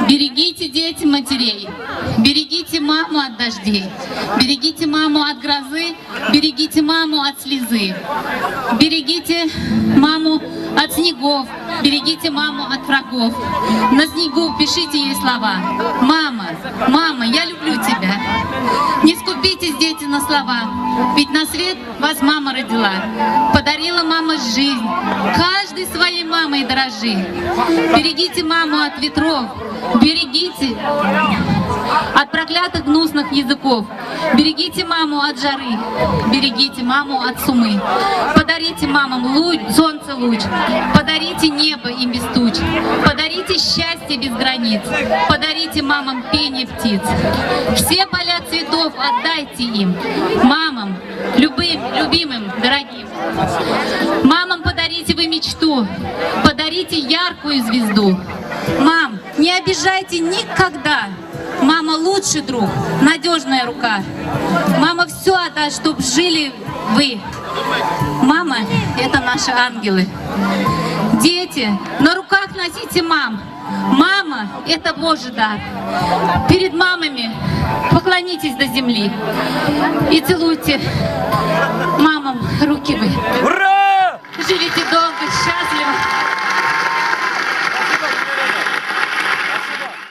Берегите, дети, матерей. Берегите маму от дождей. Берегите маму от грозы. Берегите маму от слезы. Берегите маму от снегов. Берегите маму от врагов. На снегу пишите ей слова. Мама, мама, я люблю тебя. Не скупитесь, дети, на слова. Ведь на свет вас мама родила. Подарила мама жизнь. Каждый своей мамой дорожи. Берегите маму от ветров. Берегите от проклятых гнусных языков. Берегите маму от жары. Берегите маму от сумы. Подарите мамам солнце луч. Подарите небо им без туч. Подарите счастье без границ. Подарите мамам пение птиц. Все поля цветов отдайте им. Мамам, любимым, дорогим. Мамам подарите вы мечту. Подарите яркую звезду. Мам, не обижайте никогда. Мама лучший друг, надежная рука. Мама все отдаст, чтоб жили вы. Мама — это наши ангелы. Дети, на руках носите мам. Мама — это Божий дар. Перед мамами поклонитесь до земли и целуйте мамам руки вы.